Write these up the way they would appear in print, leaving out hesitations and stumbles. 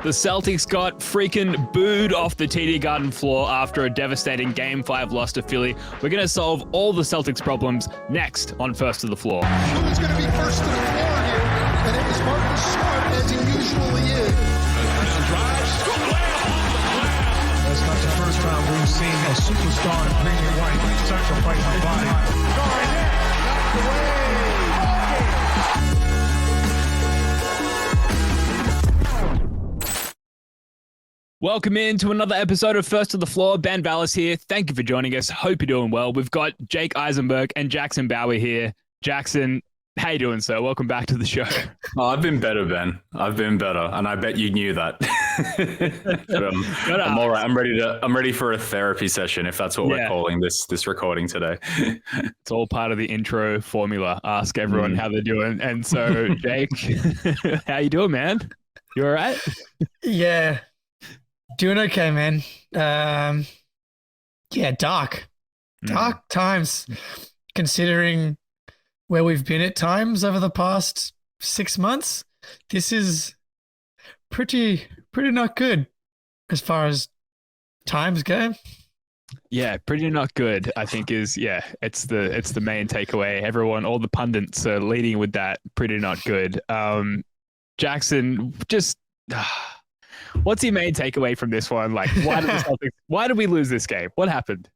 The Celtics got freaking booed off the TD Garden floor after a devastating Game 5 loss to Philly. We're going to solve all the Celtics problems next on First to the Floor. Who's going to be first to the floor here? And it was Marcus Smart, as he usually is. Brown drives. That's not the first time we've seen a superstar in Derrick White sacrifice his body. Knocked away. Welcome in to another episode of First to the Floor. Ben Vallis here. Thank you for joining us. Hope you're doing well. We've got Jake Eisenberg and Jackson Bauer here. Jackson, how you doing, sir? Welcome back to the show. Oh, I've been better, Ben. I've been better, and I bet you knew that. But, I'm all right. I'm ready for a therapy session, if that's what we're calling this recording today. It's all part of the intro formula. Ask everyone how they're doing. And so, Jake, how you doing, man? You all right? Yeah. Doing okay, man. Dark times, considering where we've been at times over the past 6 months. This is pretty not good as far as times go. Yeah, pretty not good, I think it's the main takeaway. Everyone, all the pundits are leading with that. Pretty not good. Jackson, just what's your main takeaway from this one? Like, why did we lose this game? What happened?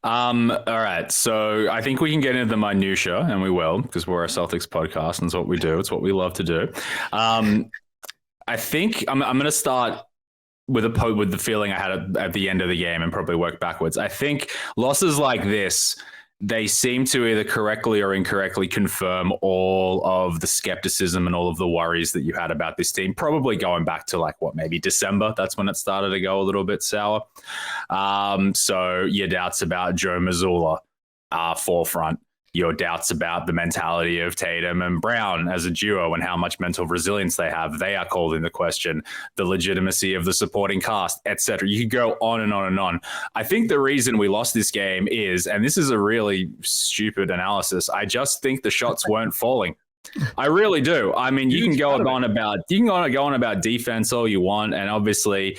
All right. So I think we can get into the minutia, and we will, because we're a Celtics podcast, and it's what we do. It's what we love to do. I think I'm going to start with the feeling I had at the end of the game and probably work backwards. I think losses like this, they seem to either correctly or incorrectly confirm all of the skepticism and all of the worries that you had about this team, probably going back to maybe December. That's when it started to go a little bit sour. So your doubts about Joe Mazzulla are forefront. Your doubts about the mentality of Tatum and Brown as a duo and how much mental resilience they have, they are called into question. The legitimacy of the supporting cast, etc. You could go on and on and on. I think the reason we lost this game is, and this is a really stupid analysis, I just think the shots weren't falling. I really do. I mean, you can go on about defense all you want, and obviously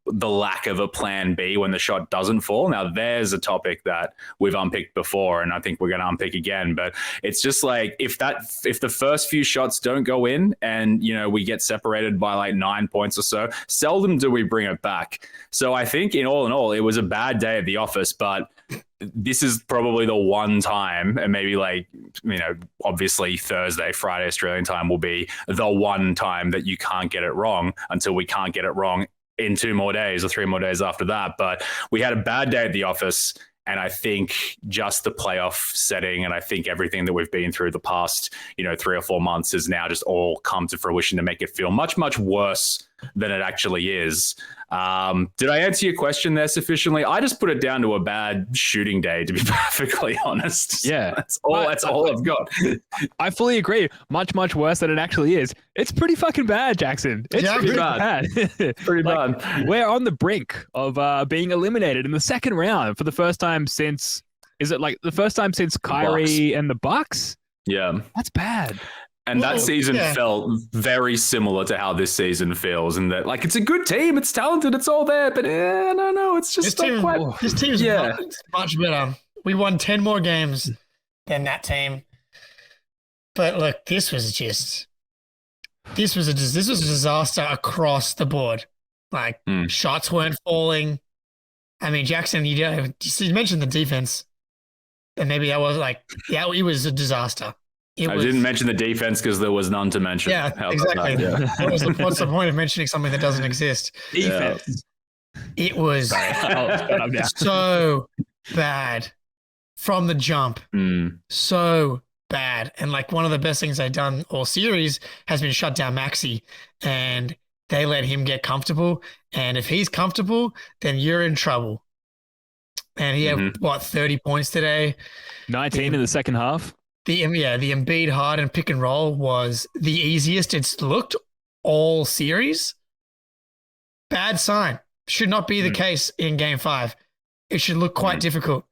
the lack of a plan B when the shot doesn't fall. Now, there's a topic that we've unpicked before, and I think we're going to unpick again. But it's just like if the first few shots don't go in, and we get separated by 9 points or so, seldom do we bring it back. So I think in all, it was a bad day at the office, but this is probably the one time, and maybe obviously Thursday, Friday Australian time will be the one time that you can't get it wrong until we can't get it wrong in 2 more days or 3 more days after that. But we had a bad day at the office, and I think just the playoff setting, and I think everything that we've been through the past 3 or 4 months has now just all come to fruition to make it feel much, much worse than it actually is. Did I answer your question there sufficiently? I just put it down to a bad shooting day, to be perfectly honest. Yeah. That's all I've got. I fully agree. Much, much worse than it actually is. It's pretty fucking bad, Jackson. It's pretty bad. Pretty bad. We're on the brink of being eliminated in the second round for the first time since, Kyrie and the Bucks? Yeah. That's bad. And that season felt very similar to how this season feels, and that it's a good team, it's talented, it's all there, but no, it's just not quite. This team's much better. We won 10 more games than that team. But look, this was a disaster across the board. Shots weren't falling. I mean, Jackson, you mentioned the defense, and maybe that was it was a disaster. I didn't mention the defense because there was none to mention. Yeah, exactly. What's the point of mentioning something that doesn't exist? Defense. It was so bad from the jump. So bad. And one of the best things they've done all series has been shut down Maxey, and they let him get comfortable. And if he's comfortable, then you're in trouble. And he had 30 points today. 19 in the second half. The Embiid-Harden pick and roll was the easiest it's looked all series. Bad sign. Should not be the case in Game 5. It should look quite difficult.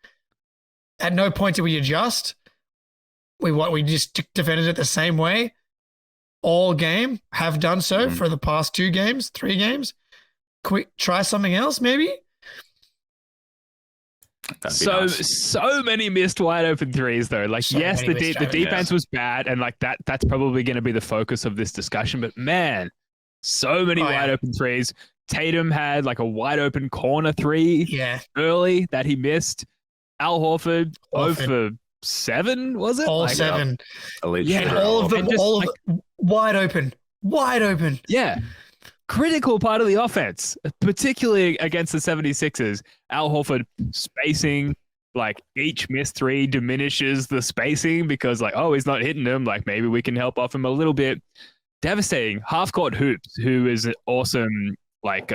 At no point did we adjust. We just defended it the same way. all game, have done so for the past 2 games, 3 games. Quick, try something else, maybe. So many missed wide open threes though. Like, So yes, many the missed open, defense was bad, and like that's probably going to be the focus of this discussion. But man, so many wide open threes. Tatum had like a wide open corner 3 early that he missed. Al Horford 0 for 7, was it? All like, 7. And all of them, wide open. Yeah. Critical part of the offense, particularly against the 76ers. Al Horford spacing, like each missed 3 diminishes the spacing because like, oh, he's not hitting them. Like maybe we can help off him a little bit. Devastating. Half Court Hoops, who is an awesome, like,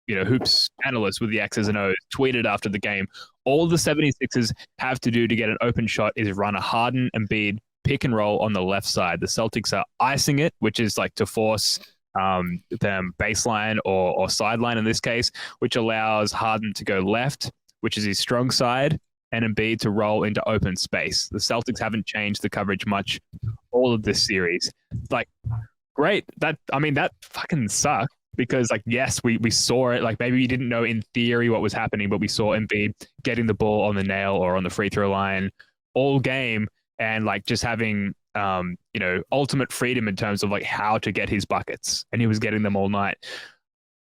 hoops analyst with the X's and O's, tweeted after the game, all the 76ers have to do to get an open shot is run a Harden and Embiid pick and roll on the left side. The Celtics are icing it, which is like to force them baseline or sideline in this case, which allows Harden to go left, which is his strong side, and Embiid to roll into open space. The Celtics haven't changed the coverage much all of this series. Like, great. That fucking sucked because, like, yes, we saw it. Like, maybe we didn't know in theory what was happening, but we saw Embiid getting the ball on the nail or on the free throw line all game and, like, just having ultimate freedom in terms of like how to get his buckets, and he was getting them all night.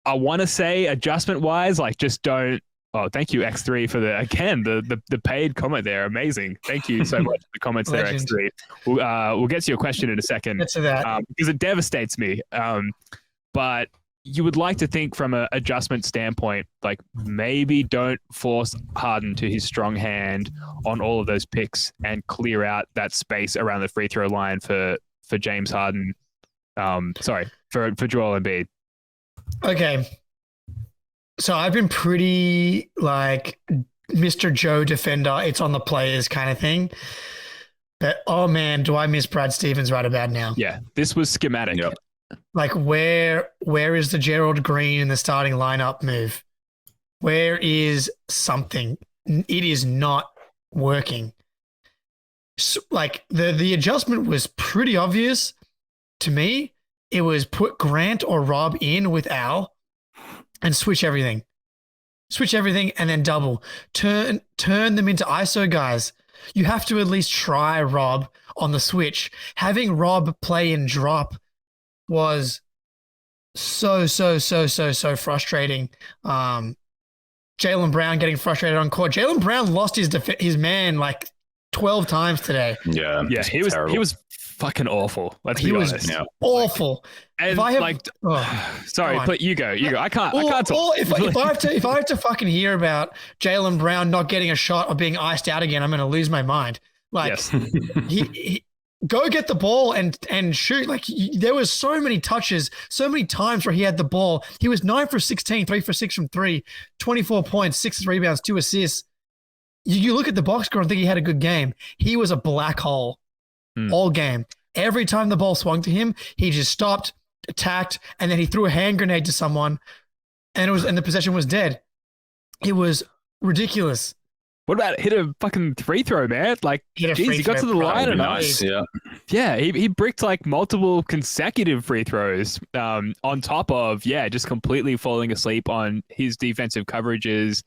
I want to say adjustment wise, like just don't. Oh, thank you X3 for the paid comment there. Amazing. Thank you so much for the comments there, X3. We'll get to your question in a second. Get to that because it devastates me. But you would like to think from an adjustment standpoint, like maybe don't force Harden to his strong hand on all of those picks and clear out that space around the free throw line for James Harden. For Joel Embiid. Okay. So I've been pretty like Mr. Joe defender. It's on the players kind of thing. But oh man, do I miss Brad Stevens right about now? Yeah, this was schematic. Yep. Like where is the Gerald Green in the starting lineup move? Where is something? It is not working. So, like the adjustment was pretty obvious to me. It was put Grant or Rob in with Al and switch everything and then double. Turn them into ISO guys. You have to at least try Rob on the switch. Having Rob play and drop was so frustrating. Jaylen Brown getting frustrated on court. Jaylen Brown lost his man like 12 times today. Yeah, he was fucking awful. Let's be honest. Was awful. And if I have, like, sorry, but you go. I can't talk. If I have to fucking hear about Jaylen Brown not getting a shot or being iced out again, I'm going to lose my mind. Like, yes. he go get the ball and shoot. Like, there was so many touches, so many times where he had the ball. He was 9 for 16, 3 for 6 from 3, 24 points, 6 rebounds, 2 assists. You look at the box score and think he had a good game. He was a black hole all game. Every time the ball swung to him, he just stopped, attacked, and then he threw a hand grenade to someone, and the possession was dead. It was ridiculous. What about hit a fucking free throw, man? Like, geez, he got to the line and nice. Yeah, he bricked like multiple consecutive free throws on top of, just completely falling asleep on his defensive coverages.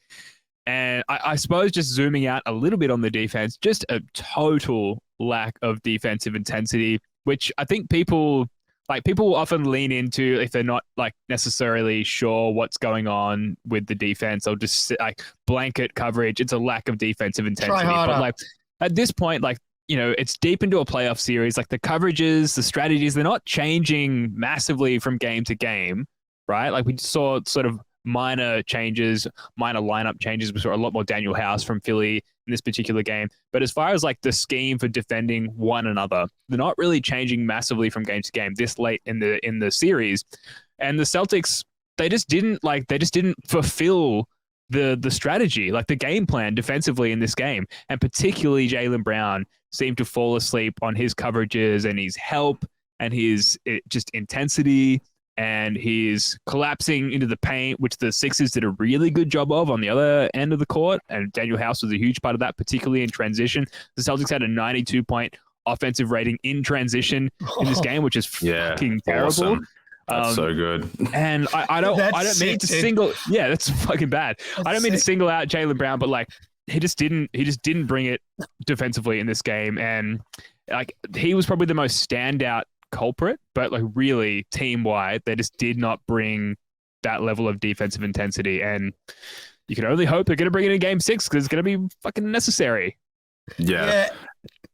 And I suppose just zooming out a little bit on the defense, just a total lack of defensive intensity, which I think people often lean into if they're not like necessarily sure what's going on with the defense. They'll just like blanket coverage. It's a lack of defensive intensity. But like at this point, like, it's deep into a playoff series. Like the coverages, the strategies, they're not changing massively from game to game, right? Like we saw sort of minor changes, minor lineup changes. We saw a lot more Daniel House from Philly in this particular game. But as far as like the scheme for defending one another, they're not really changing massively from game to game this late in the series. And the Celtics, they just didn't fulfill the strategy, like the game plan defensively in this game. And particularly Jaylen Brown seemed to fall asleep on his coverages and his help and his just intensity. And he's collapsing into the paint, which the Sixers did a really good job of on the other end of the court. And Daniel House was a huge part of that, particularly in transition. The Celtics had a 92-point offensive rating in transition in this game, which is fucking terrible. Awesome. That's so good. And I don't mean to single. Yeah, that's fucking bad. I don't mean to single out Jaylen Brown, but like he just didn't bring it defensively in this game, and like he was probably the most standout culprit. But like really team wide, they just did not bring that level of defensive intensity, and you can only hope they're going to bring it in Game 6 because it's going to be fucking necessary. Yeah.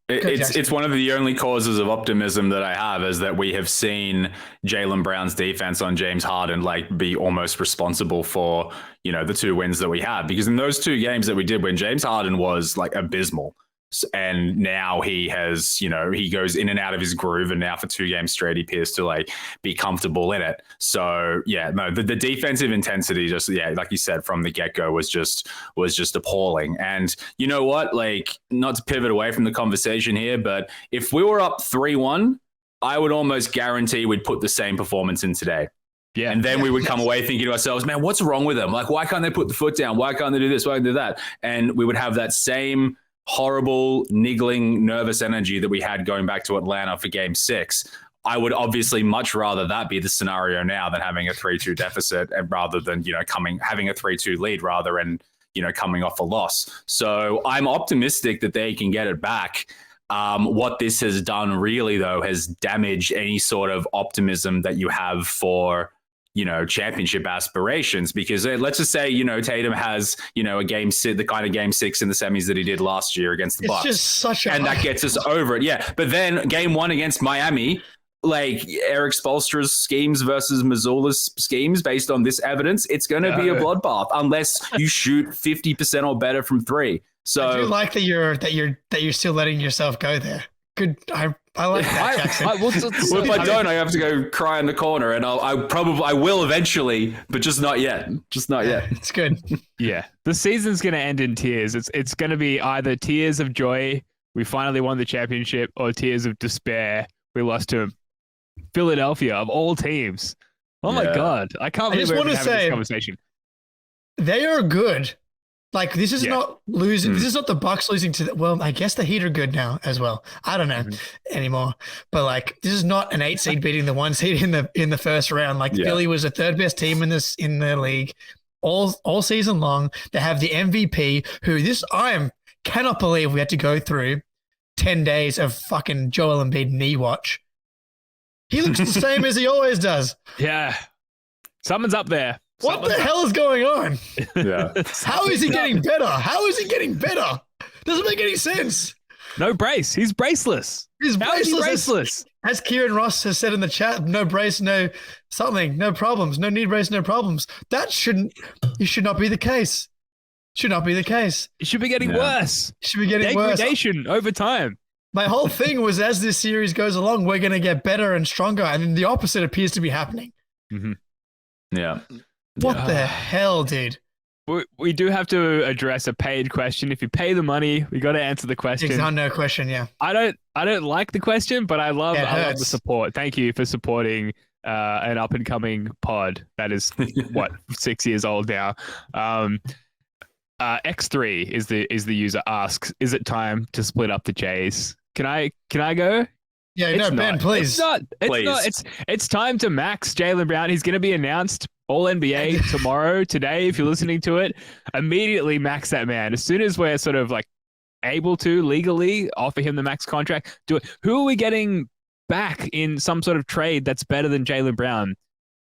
It's one of the only causes of optimism that I have is that we have seen Jaylen Brown's defense on James Harden like be almost responsible for, you know, the 2 wins that we have. Because in those 2 games that we did win, James Harden was like abysmal. And now he has, you know, he goes in and out of his groove, and now for 2 games straight, he appears to like be comfortable in it. So yeah, no, the defensive intensity, just like you said from the get-go, was just appalling. And you know what? Like, not to pivot away from the conversation here, but if we were up 3-1, I would almost guarantee we'd put the same performance in today. Yeah. And then we would come away thinking to ourselves, man, what's wrong with them? Like, why can't they put the foot down? Why can't they do this? Why can't they do that? And we would have that same horrible, niggling, nervous energy that we had going back to Atlanta for Game 6. I would obviously much rather that be the scenario now than having a 3-2 deficit, and rather than, you know, having a 3-2 lead rather and, you know, coming off a loss. So I'm optimistic that they can get it back. What this has done really, though, has damaged any sort of optimism that you have for, you know, championship aspirations, because let's just say, you know, Tatum has, you know, the kind of Game 6 in the semis that he did last year against the Bucks. It's just such a... And that gets us over it. Yeah. But then Game 1 against Miami, like Eric Spoelstra's schemes versus Mazzulla's schemes based on this evidence, it's going to be a bloodbath unless you shoot 50% or better from 3. So I do like that you're still letting yourself go there. Good. I like that, Jackson. Well, if I don't, I have to go cry in the corner, and I will eventually, but just not yet. Just not yet. It's good. Yeah, the season's going to end in tears. It's going to be either tears of joy, we finally won the championship, or tears of despair, we lost to Philadelphia of all teams. Oh my God, I can't believe we're having this conversation. They are good. Like, this is not losing. This is not the Bucks losing to well, I guess the Heat are good now as well. I don't know anymore. But like, this is not an 8 seed beating the 1 seed in the first round. Like, Philly was the 3rd best team in the league all season long. They have the MVP, who cannot believe we had to go through 10 days of fucking Joel Embiid knee watch. He looks the same as he always does. Yeah. Someone's up there. What the hell is going on? Yeah. How is he getting better? How is he getting better? Doesn't make any sense. No brace. He's braceless. He's braceless. As Kieran Ross has said in the chat, no brace, no something, no problems, no knee brace, no problems. It should not be the case. Should not be the case. It should be getting worse. It should be getting worse. Degradation over time. My whole thing was, as this series goes along, we're going to get better and stronger, and the opposite appears to be happening. Mm-hmm. Yeah. What the hell, dude? We do have to address a paid question. If you pay the money, we got to answer the question. It's no question, yeah. I don't like the question, but I love the support. Thank you for supporting an up and coming pod that is 6 years old now. X3 is the user asks, is it time to split up the Jays? Can I go? Yeah, Ben, please. It's time to max Jaylen Brown. He's going to be announced All-NBA today, if you're listening to it. Immediately max that man. As soon as we're sort of like able to legally offer him the max contract, do it. Who are we getting back in some sort of trade that's better than Jaylen Brown?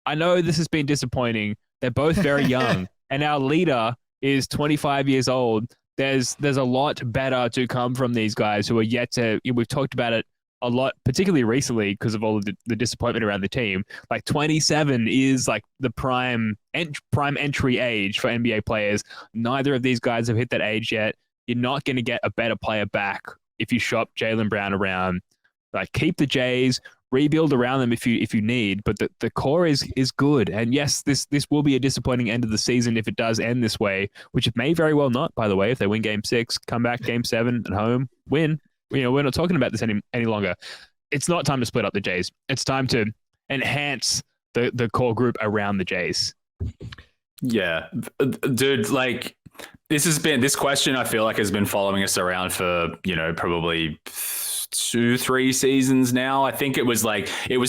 I know this has been disappointing. They're both very young, and our leader is 25 years old. There's a lot better to come from these guys who are yet to. We've talked about it a lot, particularly recently because of all of the disappointment around the team. Like 27 is like the prime entry age for NBA players. Neither of these guys have hit that age yet. You're not going to get a better player back if you shop Jaylen Brown around. Like, keep the Jays, rebuild around them if you need, but the core is good. And yes, this will be a disappointing end of the season if it does end this way, which it may very well not, by the way. If they win Game 6, come back Game 7 at home, win. We're not talking about this any longer. It's not time to split up the Jays. It's time to enhance the core group around the Jays. Yeah, dude, like this question I feel like has been following us around for, probably 2-3 seasons now. I think it was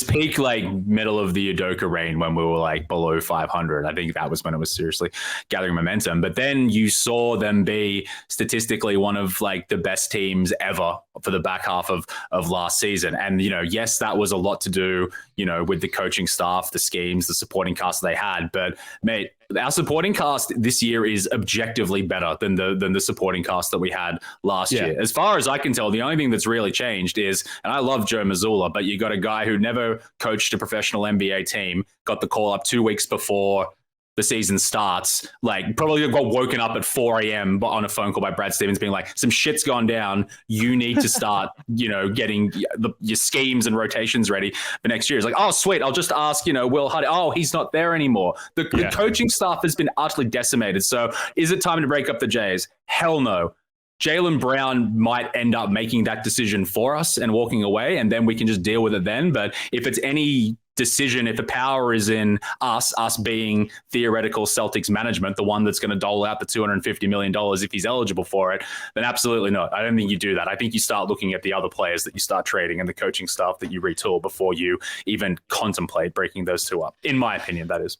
peak middle of the Udoka reign when we were below 500. I think that was when it was seriously gathering momentum. But then you saw them be statistically one of the best teams ever for the back half of last season. And yes, that was a lot to do with the coaching staff, the schemes, the supporting cast they had. But mate, our supporting cast this year is objectively better than the supporting cast that we had last year. As far as I can tell, the only thing that's really changed is, and I love Joe Mazzulla, but you got a guy who never coached a professional NBA team, got the call up 2 weeks before the season starts, probably got woken up at 4 a.m. on a phone call by Brad Stevens being some shit's gone down. You need to start, getting your schemes and rotations ready for next year. It's oh, sweet. I'll just ask, Will Huddy. Oh, he's not there anymore. The coaching staff has been utterly decimated. So is it time to break up the Jays? Hell no. Jaylen Brown might end up making that decision for us and walking away, and then we can just deal with it then. But if it's any decision, if the power is in us being theoretical Celtics management, the one that's going to dole out the $250 million if he's eligible for it, then absolutely not. I don't think you do that. I think you start looking at the other players that you start trading and the coaching staff that you retool before you even contemplate breaking those two up. In my opinion, that is.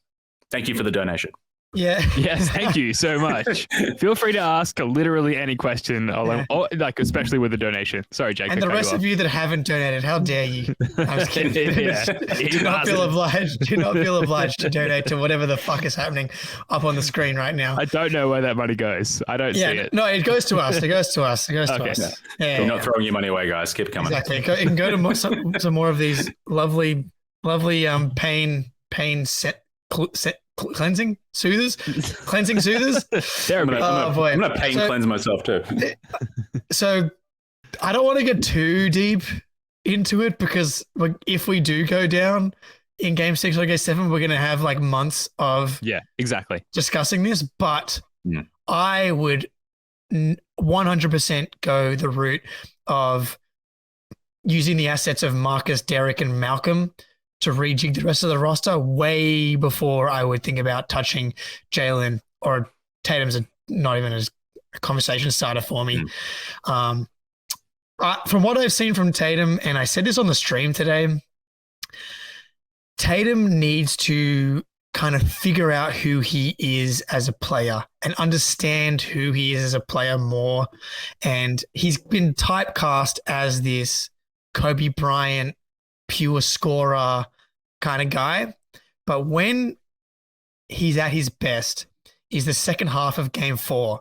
Thank you for the donation. Yeah. Yes, thank you so much. Feel free to ask literally any question, especially with a donation. Sorry, Jake. And the rest of you that haven't donated, how dare you? I was kidding. Do not feel obliged. Do not feel obliged to donate to whatever the fuck is happening up on the screen right now. I don't know where that money goes. I don't see it. No, it goes to us. It goes to us. It goes to us. Yeah. You're not throwing your money away, guys. Keep coming. Exactly. You can go to some more of these lovely pain cleansing soothers. I'm gonna pain cleanse myself too. So I don't want to get too deep into it because if we do go down in game 6 or game 7, we're gonna have months of discussing this. But I would 100% go the route of using the assets of Marcus, Derrick, and Malcolm to rejig the rest of the roster way before I would think about touching Jaylen, or Tatum's not even a conversation starter for me. From what I've seen from Tatum, and I said this on the stream today, Tatum needs to kind of figure out who he is as a player and understand who he is as a player more. And he's been typecast as this Kobe Bryant, pure scorer kind of guy. But when he's at his best is the second half of game 4,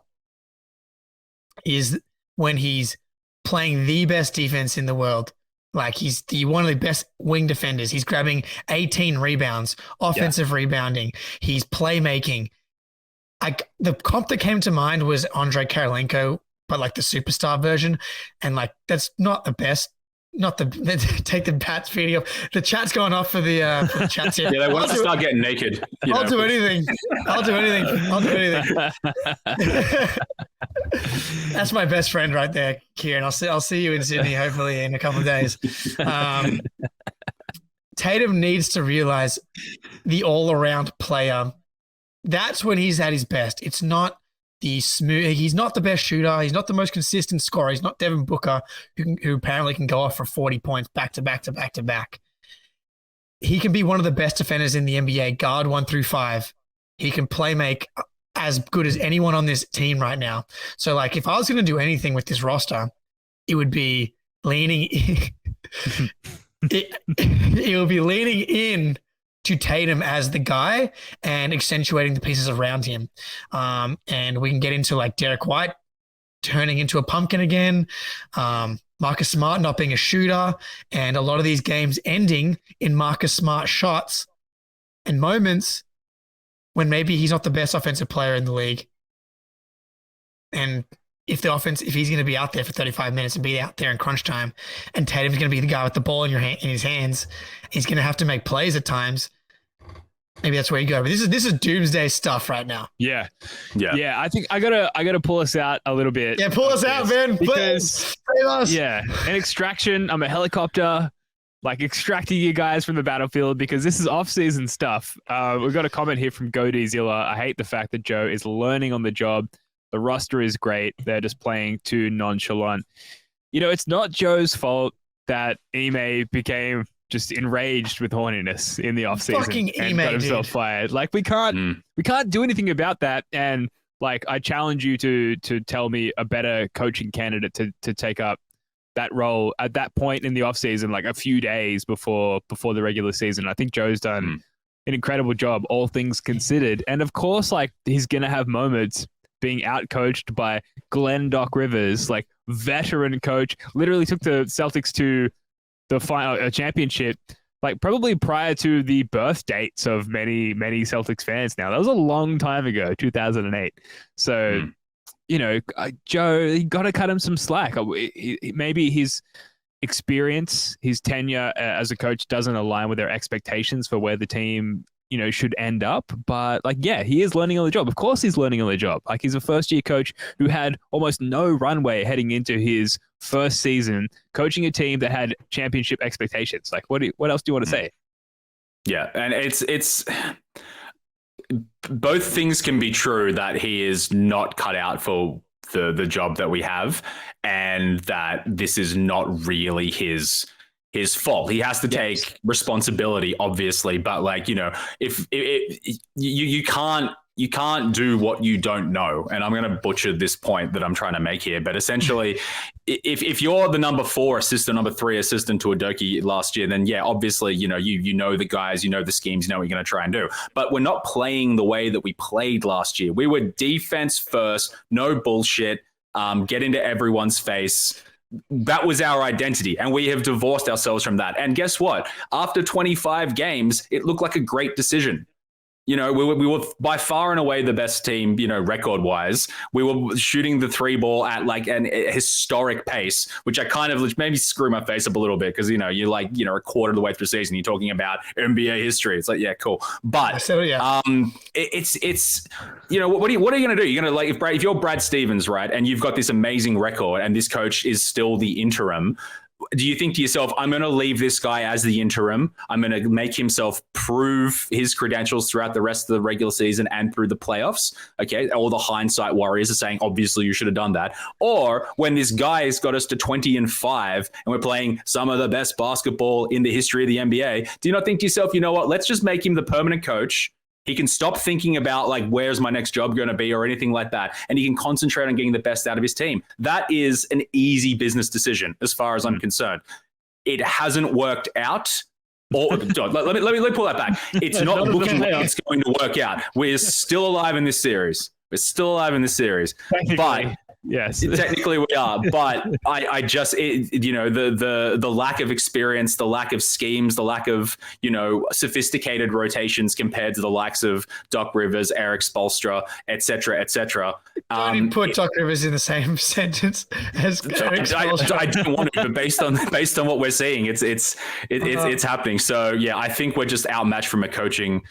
is when he's playing the best defense in the world. He's one of the best wing defenders. He's grabbing 18 rebounds, offensive rebounding. He's playmaking. The comp that came to mind was Andre Karolinko, but the superstar version. And that's not the best. Not the take the Pats video. The chat's going off for the chats here. Yeah, they want to start getting naked. I'll do anything. That's my best friend right there, Kieran. I'll see you in Sydney hopefully in a couple of days. Tatum needs to realize the all-around player. That's when he's at his best. It's not the smooth. He's not the best shooter. He's not the most consistent scorer. He's not Devin Booker, who apparently can go off for 40 points back to back to back to back. He can be one of the best defenders in the NBA, guard 1 through 5. He can play make as good as anyone on this team right now. So, if I was going to do anything with this roster, it would be leaning. It would be leaning in to Tatum as the guy and accentuating the pieces around him. And we can get into Derrick White turning into a pumpkin again, Marcus Smart not being a shooter, and a lot of these games ending in Marcus Smart shots and moments when maybe he's not the best offensive player in the league. And if he's going to be out there for 35 minutes and be out there in crunch time, and Tatum's going to be the guy with the ball in his hands, he's going to have to make plays at times. Maybe that's where you go. But this is doomsday stuff right now. Yeah. I think I gotta pull us out a little bit. Yeah, pull us out, man. Because an extraction. I'm a helicopter, extracting you guys from the battlefield because this is off-season stuff. We've got a comment here from GoDzilla. I hate the fact that Joe is learning on the job. The roster is great. They're just playing too nonchalant. it's not Joe's fault that Ime became just enraged with horniness in the offseason Fucking and Ime, got himself dude. fired. Like we can't do anything about that. And like I challenge you to tell me a better coaching candidate to take up that role at that point in the offseason, like a few days before the regular season. I think Joe's done an incredible job, all things considered. And of course, like he's gonna have moments being outcoached by Glenn Doc Rivers, like veteran coach, literally took the Celtics to the final championship, like probably prior to the birth dates of many Celtics fans. Now that was a long time ago, 2008. So. Joe, you got to cut him some slack. Maybe his experience, his tenure as a coach doesn't align with their expectations for where the team, should end up. But he is learning on the job. Of course he's learning on the job. Like he's a first-year coach who had almost no runway heading into his first season, coaching a team that had championship expectations. Like what else do you want to say? Yeah, and it's both things can be true, that he is not cut out for the job that we have, and that this is not really his fault. He has to take responsibility, obviously, but if you can't do what you don't know. And I'm going to butcher this point that I'm trying to make here, but essentially, if you're the number 4 assistant, number 3 assistant to Udoka last year, then obviously, you know the guys, you know the schemes, you know what you're going to try and do. But we're not playing the way that we played last year. We were defense first, no bullshit, get into everyone's face. That was our identity, and we have divorced ourselves from that. And guess what? After 25 games, it looked like a great decision. We were by far and away the best team, record-wise. We were shooting the 3 ball at like an historic pace, which made me screw my face up a little bit because, you're a quarter of the way through the season, you're talking about NBA history. It's like, yeah, cool. But it's what are you going to do? You're going to if you're Brad Stevens, right, and you've got this amazing record and this coach is still the interim, do you think to yourself, I'm going to leave this guy as the interim, I'm going to make himself prove his credentials throughout the rest of the regular season and through the playoffs? Okay, all the hindsight warriors are saying, obviously you should have done that. Or when this guy has got us to 20-5 and we're playing some of the best basketball in the history of the NBA, do you not think to yourself, you know what, let's just make him the permanent coach. He can stop thinking about where's my next job going to be or anything like that. And he can concentrate on getting the best out of his team. That is an easy business decision as far as I'm concerned. It hasn't worked out. Let me pull that back. It's not looking like it's going to work out. We're still alive in this series. But yes, technically we are, but I just, the lack of experience, the lack of schemes, the lack of, sophisticated rotations compared to the likes of Doc Rivers, Eric Spoelstra, et cetera. Don't put Doc Rivers in the same sentence as Eric Spoelstra. I don't want to, but based on what we're seeing, it's happening. So yeah, I think we're just outmatched from a coaching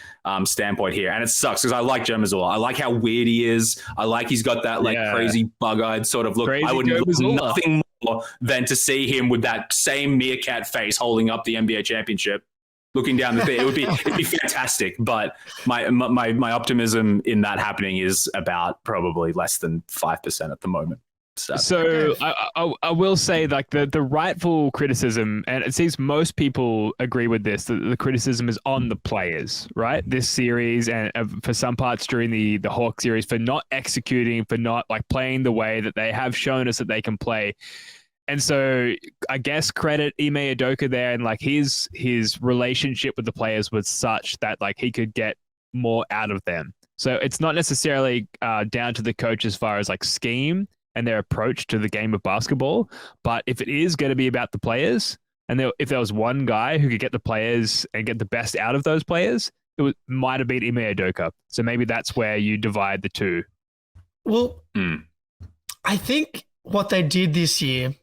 standpoint here, and it sucks because I like Joe Mazzulla. I like how weird he is. I like he's got that crazy bug-eyed sort of look. Crazy I would Joe love Mazzulla. nothing more than to see him with that same meerkat face holding up the NBA championship, looking down the thing. It'd be fantastic. But my optimism in that happening is about probably less than 5% at the moment. So I will say the rightful criticism, and it seems most people agree with this, that the criticism is on the players, right? This series, and for some parts during the Hawk series, for not executing, for not playing the way that they have shown us that they can play. And so I guess credit Ime Udoka there, and his relationship with the players was such that he could get more out of them. So it's not necessarily down to the coach as far as scheme and their approach to the game of basketball. But if it is going to be about the players, and if there was one guy who could get the players and get the best out of those players, might have been Ime Udoka. So maybe that's where you divide the two. Well, I think what they did this year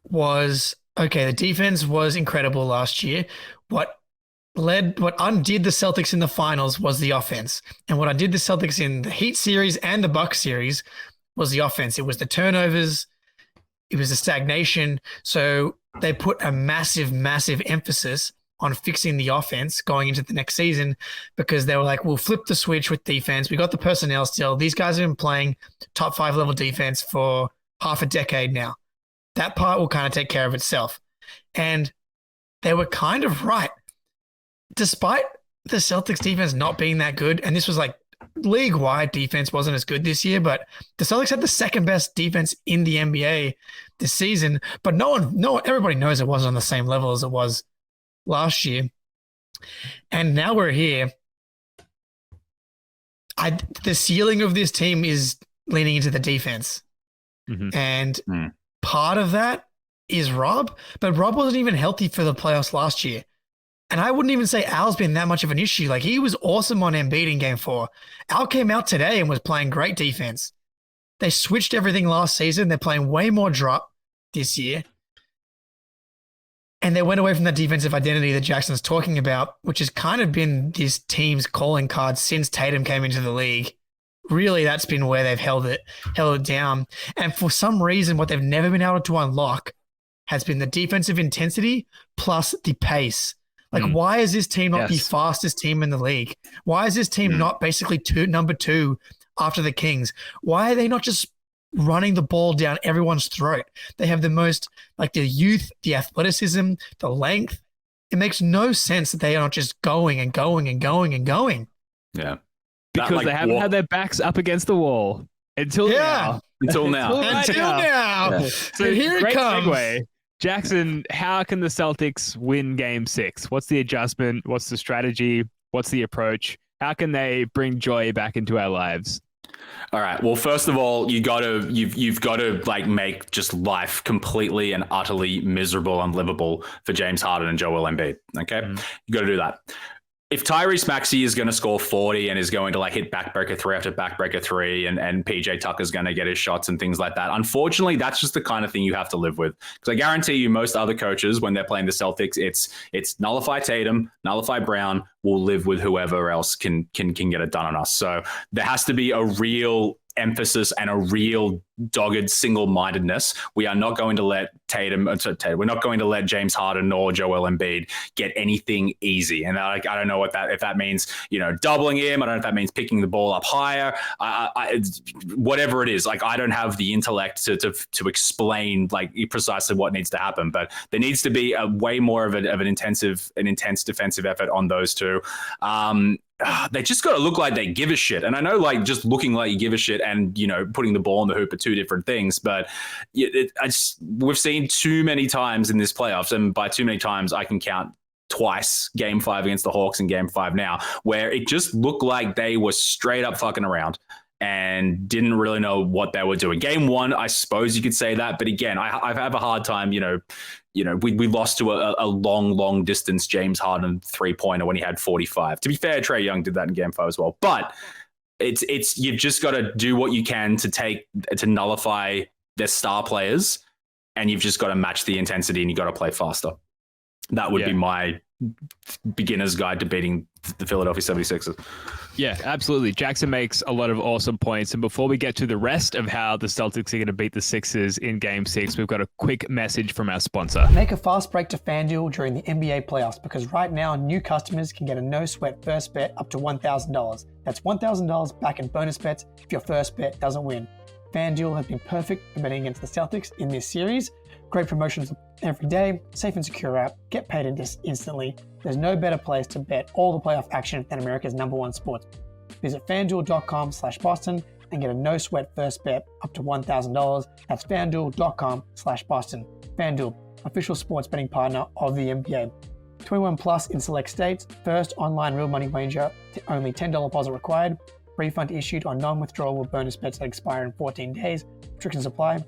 was, okay, the defense was incredible last year. What undid the Celtics in the finals was the offense. And what undid the Celtics in the Heat series and the Bucks series was the offense. It was the turnovers. It was the stagnation. So they put a massive, massive emphasis on fixing the offense going into the next season, because they were like, we'll flip the switch with defense. We got the personnel still. These guys have been playing top 5 level defense for half a decade now. That part will kind of take care of itself. And they were kind of right. Despite the Celtics defense not being that good, and this was like league-wide defense wasn't as good this year, but the Celtics had the second best defense in the NBA this season, but everybody knows it wasn't on the same level as it was last year. And now we're here. The ceiling of this team is leaning into the defense. Mm-hmm. And part of that is Rob, but Rob wasn't even healthy for the playoffs last year. And I wouldn't even say Al's been that much of an issue. Like, he was awesome on Embiid in Game 4. Al came out today and was playing great defense. They switched everything last season. They're playing way more drop this year. And they went away from that defensive identity that Jackson's talking about, which has kind of been this team's calling card since Tatum came into the league. Really, that's been where they've held it down. And for some reason, what they've never been able to unlock has been the defensive intensity plus the pace. Like, why is this team not the fastest team in the league? Why is this team not basically number 2 after the Kings? Why are they not just running the ball down everyone's throat? They have the most, like, the youth, the athleticism, the length. It makes no sense that they are not just going and going and going and going. Yeah. Because they haven't had their backs up against the wall until now. Until now. Yeah. So here it comes. Segue. Jackson, how can the Celtics win Game 6? What's the adjustment? What's the strategy? What's the approach? How can they bring joy back into our lives? All right. Well, first of all, you've got to like make just life completely and utterly miserable and livable for James Harden and Joel Embiid. Okay, you got to do that. If Tyrese Maxey is going to score 40 and is going to like hit backbreaker 3 after backbreaker 3 and PJ Tucker's going to get his shots and things like that, unfortunately, that's just the kind of thing you have to live with. Because I guarantee you most other coaches, when they're playing the Celtics, it's nullify Tatum, nullify Brown, we'll live with whoever else can get it done on us. So there has to be a real emphasis and a real dogged single-mindedness. We are not going to let we're not going to let James Harden or Joel Embiid get anything easy. And I don't know if that means, doubling him. I don't know if that means picking the ball up higher. Whatever it is, like, I don't have the intellect to explain like precisely what needs to happen, but there needs to be a way more of an intense defensive effort on those two. They just got to look like they give a shit. And I know, like, just looking like you give a shit and, putting the ball in the hoop are two different things. But we've seen too many times in this playoffs, and by too many times, I can count twice, Game 5 against the Hawks and Game 5 now, where it just looked like they were straight up fucking around and didn't really know what they were doing. Game 1, I suppose you could say that. But again, I have a hard time, we lost to a long distance James Harden 3-pointer when he had 45. To be fair, Trae Young did that in Game 5 as well. But it's you've just got to do what you can to nullify their star players, and you've just got to match the intensity, and you got to play faster. That would be my beginner's guide to beating the Philadelphia 76ers. Yeah, absolutely. Jackson makes a lot of awesome points. And before we get to the rest of how the Celtics are going to beat the Sixers in Game 6, we've got a quick message from our sponsor. Make a fast break to FanDuel during the NBA playoffs, because right now new customers can get a no-sweat first bet up to $1,000. That's $1,000 back in bonus bets if your first bet doesn't win. FanDuel has been perfect for betting against the Celtics in this series. Great promotions every day, safe and secure app, get paid instantly. There's no better place to bet all the playoff action than America's #1 sports. Visit FanDuel.com/Boston and get a no-sweat first bet up to $1,000. That's FanDuel.com/Boston. FanDuel, official sports betting partner of the NBA. 21 plus in select states. First online real money wager, only $10 deposit required. Refund issued on non-withdrawable bonus bets that expire in 14 days. Restrictions apply.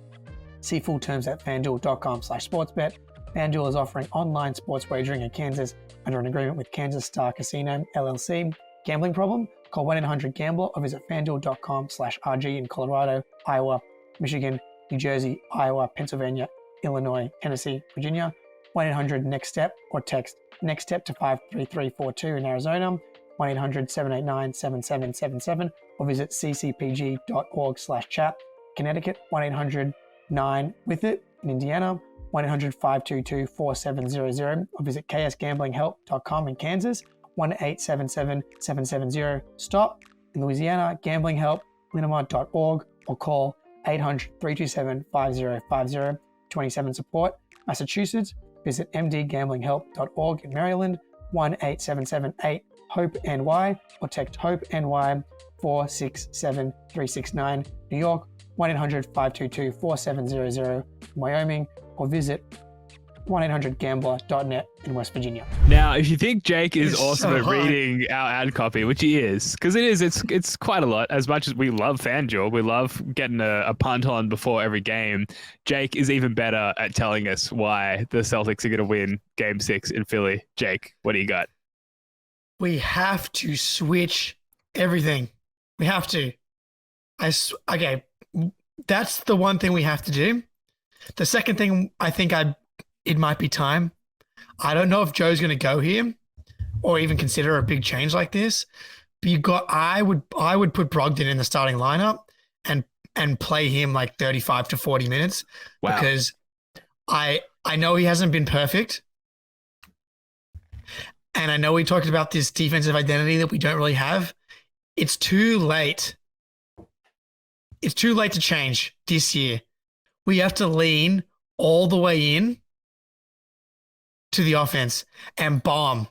See full terms at FanDuel.com/sportsbet. FanDuel is offering online sports wagering in Kansas under an agreement with Kansas Star Casino, LLC. Gambling problem? Call 1-800-GAMBLER or visit FanDuel.com/RG in Colorado, Iowa, Michigan, New Jersey, Iowa, Pennsylvania, Illinois, Tennessee, Virginia. 1-800-NEXT-STEP or text NEXT-STEP to 53342 in Arizona. 1-800-789-7777 or visit ccpg.org/chat. Connecticut, 1-800-9-WITH-IT in Indiana, 1-800-522-4700 or visit ksgamblinghelp.com in Kansas, 1-877-770-STOP in Louisiana, gamblinghelp, linamar.org or call 800-327-5050. 27 support. Massachusetts, visit mdgamblinghelp.org. In Maryland, 1-877-8-HOPE-NY or text HOPE-NY 467-369. New York, 1-800-522-4700. Wyoming, or visit 1-800-GAMBLER.net in West Virginia. Now, if you think Jake is It's awesome so at hard. reading our ad copy, which he is, because it's quite a lot. As much as we love FanDuel, we love getting a punt on before every game. Jake is even better at telling us why the Celtics are going to win Game 6 in Philly. Jake, what do you got? We have to switch everything. We have to. Okay, that's the one thing we have to do. The second thing, I think it might be time. I don't know if Joe's going to go here or even consider a big change like this. But I would put Brogdon in the starting lineup and play him like 35 to 40 minutes. Wow. Because I know he hasn't been perfect. And I know we talked about this defensive identity that we don't really have. It's too late. It's too late to change this year. We have to lean all the way in to the offense and bomb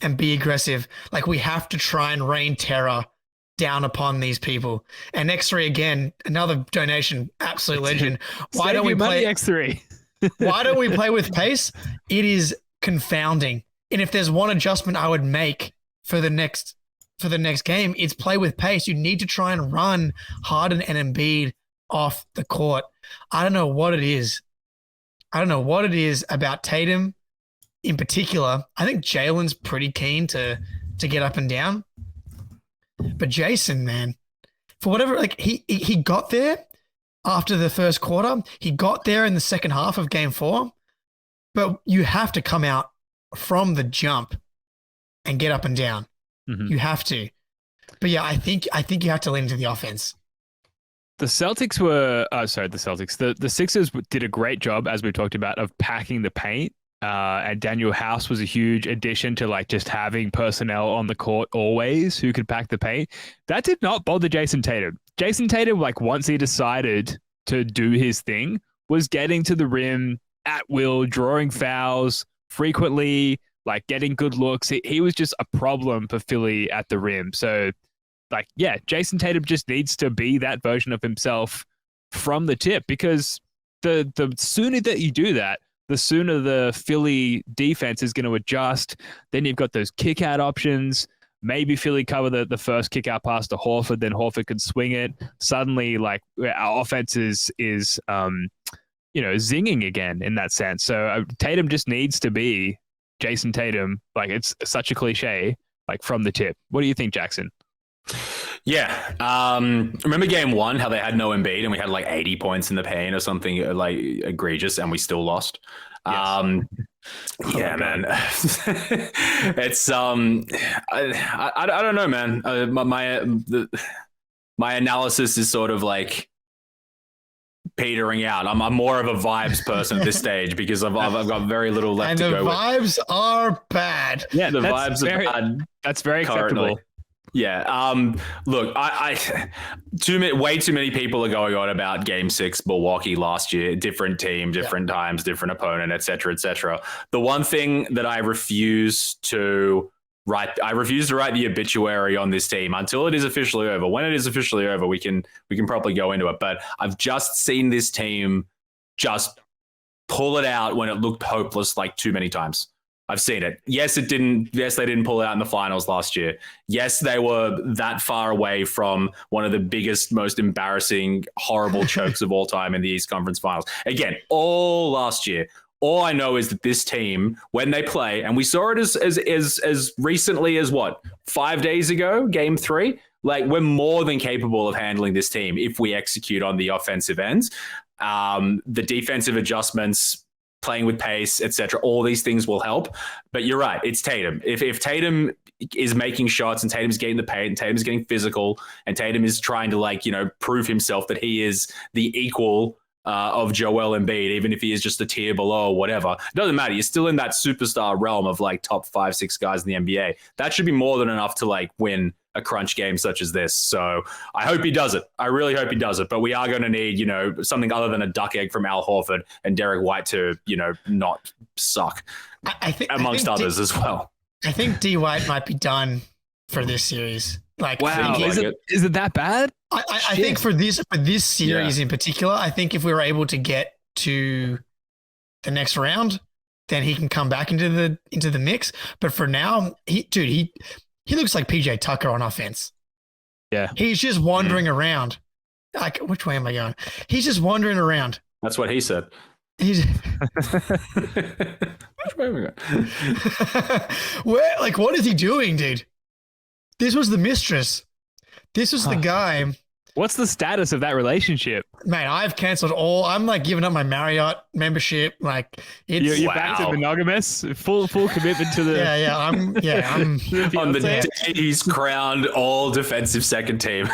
and be aggressive. Like, we have to try and rain terror down upon these people. And X3 again, another donation, absolute legend. Why don't we play X3? Why don't we play with pace? It is confounding. And if there's one adjustment I would make for the next game, it's play with pace. You need to try and run Harden and Embiid off the court. I don't know what it is. I don't know what it is about Tatum in particular. I think Jaylen's pretty keen to get up and down. But Jason, man, for whatever, like he got there after the first quarter. He got there in the second half of game 4. But you have to come out from the jump and get up and down. Mm-hmm. You have to. But yeah, I think you have to lean into the offense. The Celtics were, the Celtics. The Sixers did a great job, as we talked about, of packing the paint. And Daniel House was a huge addition to like just having personnel on the court always who could pack the paint. That did not bother Jason Tatum. Jason Tatum, like once he decided to do his thing, was getting to the rim at will, drawing fouls frequently, like getting good looks. He was just a problem for Philly at the rim. So, like, yeah, Jason Tatum just needs to be that version of himself from the tip, because the sooner that you do that, the sooner the Philly defense is going to adjust. Then you've got those kick out options. Maybe Philly cover the first kick out pass to Horford, then Horford can swing it. Suddenly, like, our offense is zinging again in that sense. So Tatum just needs to be Jason Tatum. Like, it's such a cliche, like, from the tip. What do you think, Jackson? Yeah. Remember game 1, how they had no Embiid and we had like 80 points in the paint or something like egregious and we still lost? Yes. Yeah, man. It's I don't know, man. My analysis is sort of like petering out. I'm more of a vibes person at this stage because I've got very little left to go with. And the vibes are bad. Yeah, the vibes are bad. That's very currently. acceptable. Yeah. Look, way too many people are going on about Game 6 Milwaukee last year. Different team, different times, different opponent, et cetera, et cetera. The one thing that I refuse to write the obituary on this team until it is officially over. When it is officially over, we can probably go into it. But I've just seen this team just pull it out when it looked hopeless like too many times. I've seen it. Yes, they didn't pull it out in the finals last year. Yes, they were that far away from one of the biggest, most embarrassing, horrible chokes of all time in the East Conference Finals. Again, all last year. All I know is that this team, when they play, and we saw it as recently as 5 days ago, Game 3. Like, we're more than capable of handling this team if we execute on the offensive ends. The defensive adjustments, playing with pace, etc. All these things will help. But you're right, it's Tatum. If Tatum is making shots and Tatum's getting the paint and Tatum's getting physical and Tatum is trying to prove himself that he is the equal of Joel Embiid, even if he is just a tier below or whatever, it doesn't matter. You're still in that superstar realm of like top 5-6 guys in the NBA. That should be more than enough to like win a crunch game such as this. So I hope he does it. I really hope he does it. But we are going to need, something other than a duck egg from Al Horford and Derrick White to, not suck. I think amongst others as well. I think D White might be done for this series. Like, wow, is it that bad? I think for this series in particular, I think if we were able to get to the next round, then he can come back into the mix. But for now, he looks like PJ Tucker on offense. Yeah, he's just wandering around. Like, which way am I going? He's just wandering around. That's what he said. He's which way am I going? What is he doing, dude? This was the mistress. This was the guy. What's the status of that relationship? Man, I've canceled all. I'm like giving up my Marriott membership. Like, it's you're back to monogamous, full commitment to the. I'm on the day he's crowned all defensive second team.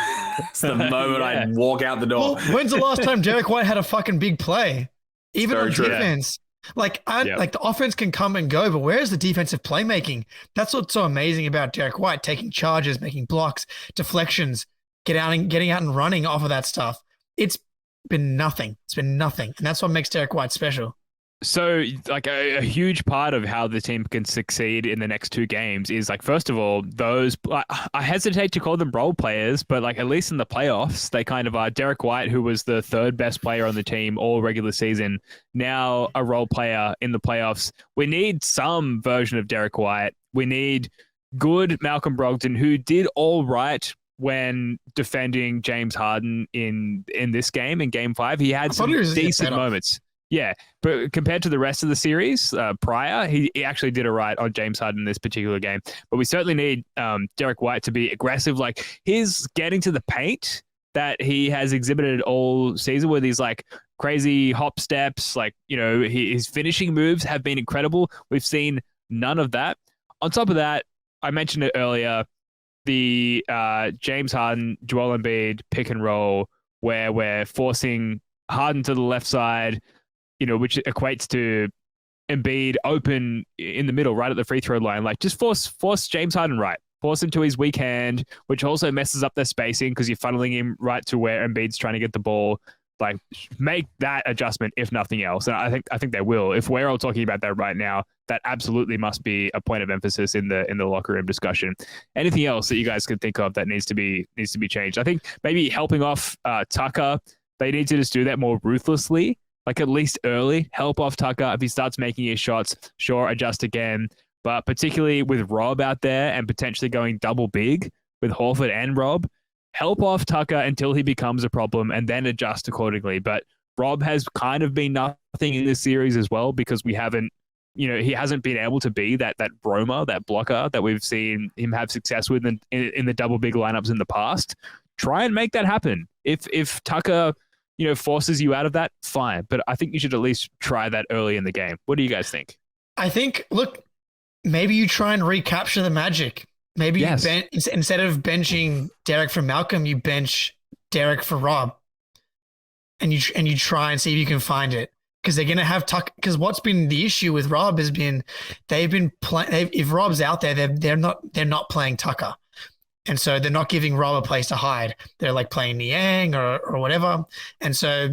It's the moment I walk out the door. Well, when's the last time Derrick White had a fucking big play? Even on defense. Like the offense can come and go, but where's the defensive playmaking? That's what's so amazing about Derrick White, taking charges, making blocks, deflections, getting out and running off of that stuff. It's been nothing. And that's what makes Derrick White special. So, like, a huge part of how the team can succeed in the next two games is, like, first of all, those I hesitate to call them role players, but, like, at least in the playoffs, they kind of are. Derrick White, who was the third best player on the team all regular season, now a role player in the playoffs. We need some version of Derrick White. We need good Malcolm Brogdon, who did all right when defending James Harden in this game, in Game 5. He had some decent moments. Yeah, but compared to the rest of the series prior, he actually did it right on James Harden in this particular game. But we certainly need Derrick White to be aggressive. Like, his getting to the paint that he has exhibited all season with these, like, crazy hop steps, like, his finishing moves have been incredible. We've seen none of that. On top of that, I mentioned it earlier, the James Harden, Joel Embiid pick and roll, where we're forcing Harden to the left side, which equates to Embiid open in the middle, right at the free throw line. Like, just force James Harden right. Force him to his weak hand, which also messes up their spacing because you're funneling him right to where Embiid's trying to get the ball. Like, make that adjustment, if nothing else. And I think they will. If we're all talking about that right now, that absolutely must be a point of emphasis in the locker room discussion. Anything else that you guys could think of that needs to be changed? I think maybe helping off Tucker. They need to just do that more ruthlessly. Like, at least early, help off Tucker. If he starts making his shots, sure, adjust again. But particularly with Rob out there and potentially going double big with Horford and Rob, help off Tucker until he becomes a problem and then adjust accordingly. But Rob has kind of been nothing in this series as well, because we haven't, he hasn't been able to be that roamer, that blocker that we've seen him have success with in the double big lineups in the past. Try and make that happen. If Tucker forces you out of that, fine. But I think you should at least try that early in the game. What do you guys think? I think, look, maybe you try and recapture the magic. Maybe you instead of benching Derrick for Malcolm, you bench Derrick for Rob. And you try and see if you can find it. Because they're going to have Tucker. Because what's been the issue with Rob has been they've been playing. If Rob's out there, they're not playing Tucker. And so they're not giving Rob a place to hide. They're like playing Niang or whatever. And so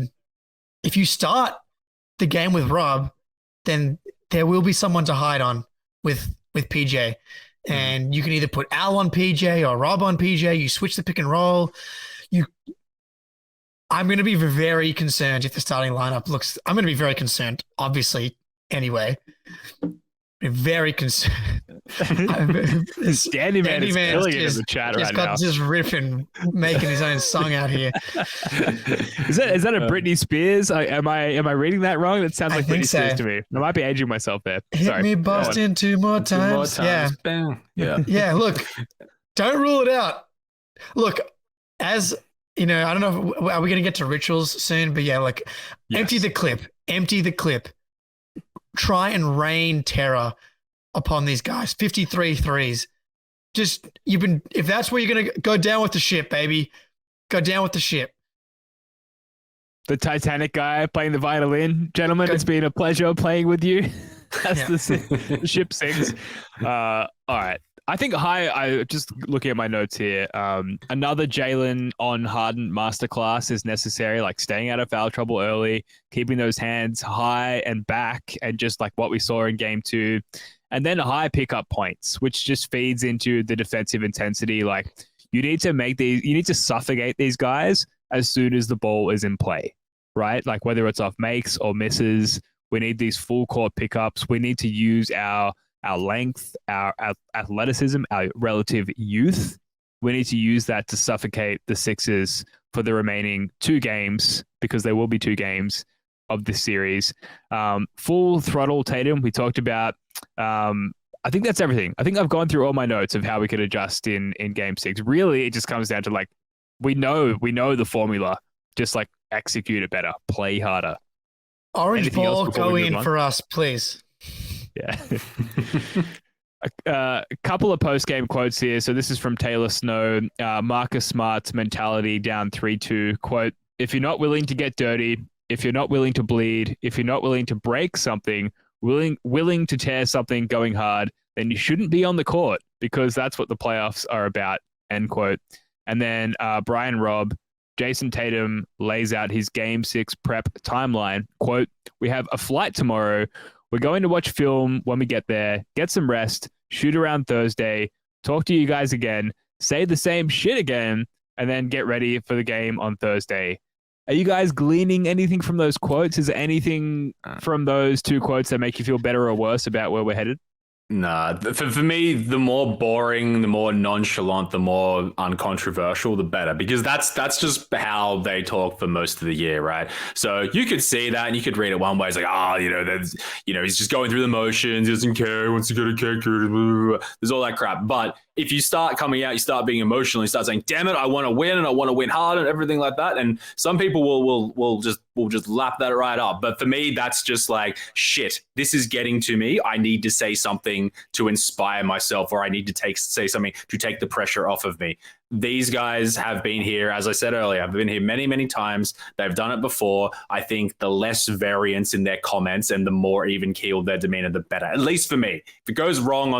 if you start the game with Rob, then there will be someone to hide on with PJ. And you can either put Al on PJ or Rob on PJ. You switch the pick and roll. I'm going to be very concerned if the starting lineup looks – I'm going to be very concerned, obviously, anyway. Very concerned. Danny Man is killing it in the chat right now. Just riffing, making his own song out here. Is that a Britney Spears? Am I reading that wrong? That sounds like Britney Spears to me. I might be aging myself there. Hit me Boston two more times. Yeah. Bam. Yeah. Yeah. Look, don't rule it out. Look, as I don't know, are we going to get to rituals soon? But yeah, like, empty the clip. Try and rain terror upon these guys. 53 threes. Just, if that's where you're going to go down with the ship, baby, go down with the ship. The Titanic guy playing the violin. Gentlemen, it's been a pleasure playing with you. That's the ship sings. All right. I think I just looking at my notes here. Another Jaylen on Harden masterclass is necessary, like staying out of foul trouble early, keeping those hands high and back, and just like what we saw in game 2, and then high pickup points, which just feeds into the defensive intensity. Like you need to suffocate these guys as soon as the ball is in play, right? Like whether it's off makes or misses, we need these full court pickups. We need to use our length, our athleticism, our relative youth. We need to use that to suffocate the Sixers for the remaining 2 games, because there will be 2 games of this series. Full throttle Tatum, we talked about. I think that's everything. I think I've gone through all my notes of how we could adjust in game 6. Really, it just comes down to like, we know the formula, just like execute it better, play harder. Orange Anything ball, else before go we move in on? for us, please. Yeah. A couple of post-game quotes here. So this is from Taylor Snow. Marcus Smart's mentality down 3-2. Quote, if you're not willing to get dirty, if you're not willing to bleed, if you're not willing to break something, willing to tear something going hard, then you shouldn't be on the court, because that's what the playoffs are about, end quote. And then Brian Robb, Jason Tatum lays out his game 6 prep timeline. Quote, we have a flight tomorrow. We're going to watch film when we get there, get some rest, shoot around Thursday, talk to you guys again, say the same shit again, and then get ready for the game on Thursday. Are you guys gleaning anything from those quotes? Is there anything from those 2 quotes that make you feel better or worse about where we're headed? Nah, for me, the more boring, the more nonchalant, the more uncontroversial, the better, because that's just how they talk for most of the year, right? So you could see that and you could read it one way. It's like, he's just going through the motions. He doesn't care. He wants to get a cake. There's all that crap. But if you start coming out, you start being emotional, you start saying, damn it, I want to win and I want to win hard and everything like that. And some people will just lap that right up. But for me, that's just like, shit, this is getting to me. I need to say something to inspire myself, or I need to say something to take the pressure off of me. These guys have been here, as I said earlier, I've been here many, many times. They've done it before. I think the less variance in their comments and the more even-keeled their demeanor, the better, at least for me. If it goes wrong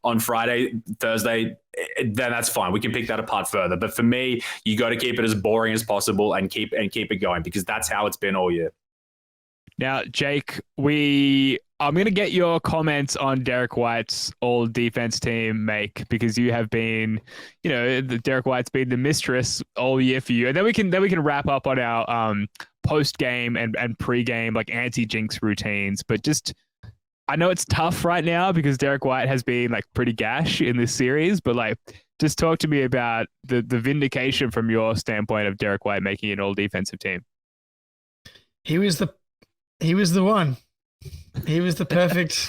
on Friday, Thursday, then that's fine. We can pick that apart further. But for me, you got to keep it as boring as possible and keep it going, because that's how it's been all year. Now, Jake, I'm going to get your comments on Derrick White's all defense team make, because you have been, Derrick White's been the mistress all year for you. And then we can wrap up on our post game and pre game, like anti-jinx routines. But just, I know it's tough right now because Derrick White has been like pretty gash in this series, but like, just talk to me about the vindication from your standpoint of Derrick White making an all defensive team. He was the one. He was the perfect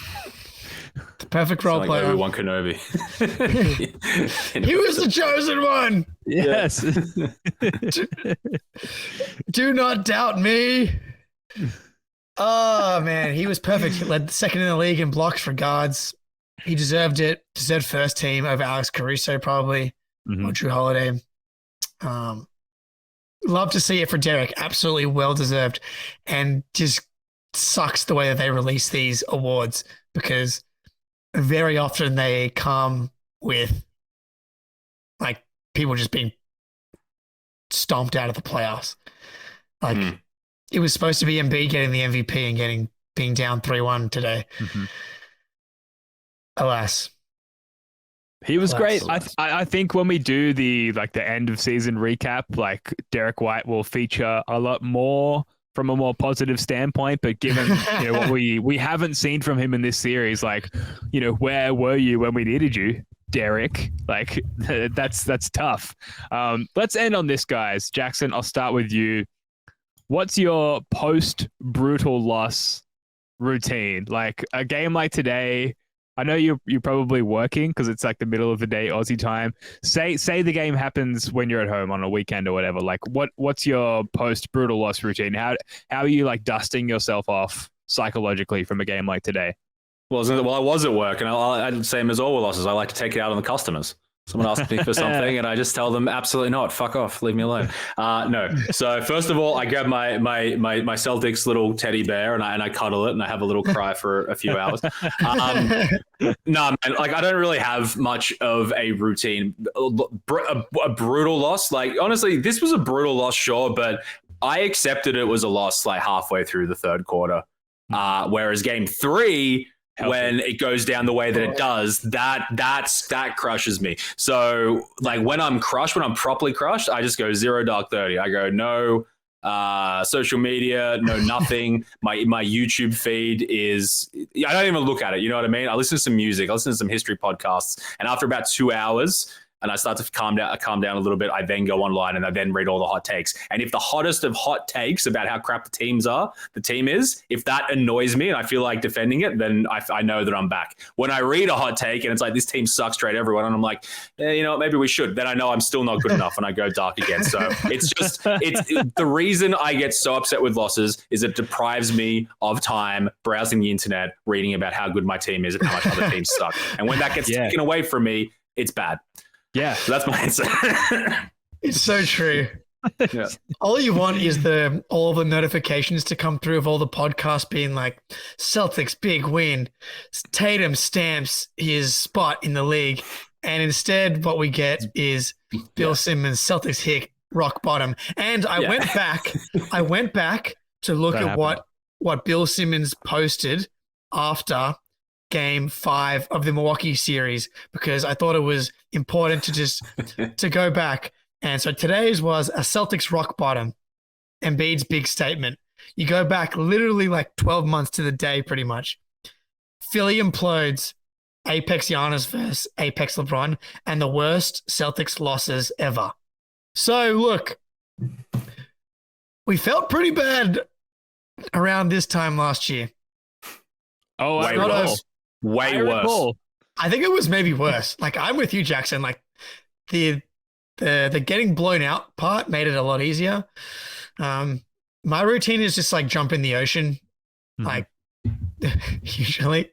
role like player. Obi-Wan Kenobi. He was the chosen one. Yes. Do not doubt me. Oh man, he was perfect. He led second in the league in blocks for guards. He deserved it. Deserved first team over Alex Caruso probably, or Drew Holiday. Love to see it for Derrick. Absolutely well deserved, and just sucks the way that they release these awards, because very often they come with like people just being stomped out of the playoffs. Like it was supposed to be Embiid getting the MVP and being down 3-1 today. Alas. He was great. I think when we do the end of season recap, like Derrick White will feature a lot more from a more positive standpoint. But given what we haven't seen from him in this series, like where were you when we needed you, Derrick? Like that's tough. Let's end on this, guys. Jackson, I'll start with you. What's your post brutal loss routine? Like a game like today. I know you're probably working because it's like the middle of the day Aussie time. Say the game happens when you're at home on a weekend or whatever. Like what's your post brutal loss routine? How are you like dusting yourself off psychologically from a game like today? Well, I was at work, and I same as all losses. I like to take it out on the customers. Someone asks me for something and I just tell them absolutely not. Fuck off. Leave me alone. No. So first of all, I grab my Celtics little teddy bear and I cuddle it and I have a little cry for a few hours. No, man, like I don't really have much of a routine. A brutal loss. Like honestly, this was a brutal loss, sure, but I accepted it was a loss like halfway through the third quarter. Whereas game 3, when it goes down the way that it does, that crushes me. So like when I'm properly crushed, I just go 0 dark 30. I go no social media, no nothing. My YouTube feed is, I don't even look at it. You know what I mean? I listen to some music, I listen to some history podcasts, and after about 2 hours, and I start to calm down a little bit, I then go online and I then read all the hot takes. And if the hottest of hot takes about how crap the team is, if that annoys me and I feel like defending it, then I know that I'm back. When I read a hot take and it's like, this team sucks straight everyone, and I'm like, you know, maybe we should, then I know I'm still not good enough and I go dark again. So it's the reason I get so upset with losses is it deprives me of time browsing the internet, reading about how good my team is and how much other teams suck. And when that gets taken away from me, it's bad. Yeah, so that's my answer. It's so true. Yeah. All you want is all the notifications to come through of all the podcasts being like, Celtics big win, Tatum stamps his spot in the league, and instead what we get is Bill Simmons, Celtics hit rock bottom. And I went back to look at what Bill Simmons posted after Game 5 of the Milwaukee series, because I thought it was important to go back. And so today's was a Celtics rock bottom, Embiid's big statement. You go back literally like 12 months to the day, pretty much. Philly implodes, Apex Giannis versus Apex LeBron, and the worst Celtics losses ever. So look, we felt pretty bad around this time last year. Oh, way worse. I think it was maybe worse. Like, I'm with you, Jackson. Like the getting blown out part made it a lot easier. My routine is just like jump in the ocean, like usually.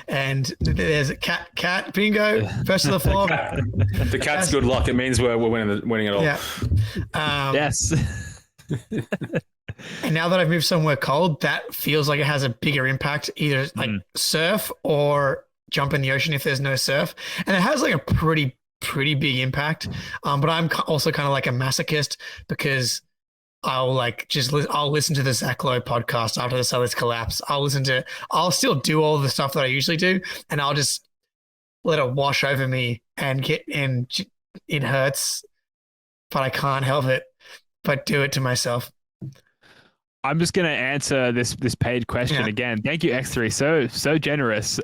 And there's a cat bingo first to the floor. The cat's good luck. It means we're winning it all. Yeah. Yes. And now that I've moved somewhere cold, that feels like it has a bigger impact, either like surf or jump in the ocean if there's no surf. And it has like a pretty big impact. But I'm also kind of like a masochist, because I'll listen to the Zach Lowe podcast after the Celtics collapse. I'll still do all the stuff that I usually do, and I'll just let it wash over me and it hurts, but I can't help it but do it to myself. I'm just going to answer this paid question again. Thank you, X3. So generous.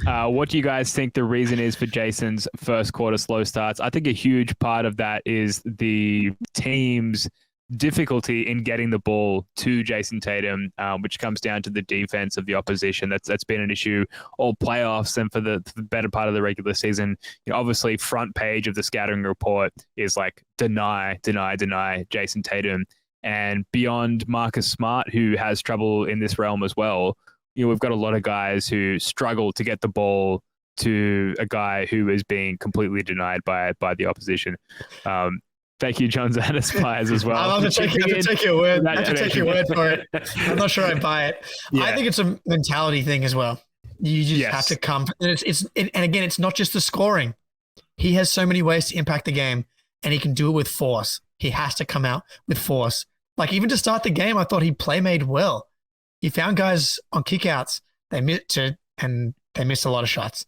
What do you guys think the reason is for Jason's first quarter slow starts? I think a huge part of that is the team's difficulty in getting the ball to Jason Tatum, which comes down to the defense of the opposition. That's been an issue all playoffs and for the better part of the regular season. You know, obviously, front page of the scouting report is like deny Jason Tatum. And beyond Marcus Smart, who has trouble in this realm as well, you know, we've got a lot of guys who struggle to get the ball to a guy who is being completely denied by the opposition. Thank you, John Zanis Pies, as well. I'll have to take your word. I have to take your word for it. I'm not sure I buy it. Yeah. I think it's a mentality thing as well. You just have to come. And and again, it's not just the scoring. He has so many ways to impact the game, and he can do it with force. He has to come out with force. Like, even to start the game, I thought he played well. He found guys on kickouts. They missed a lot of shots.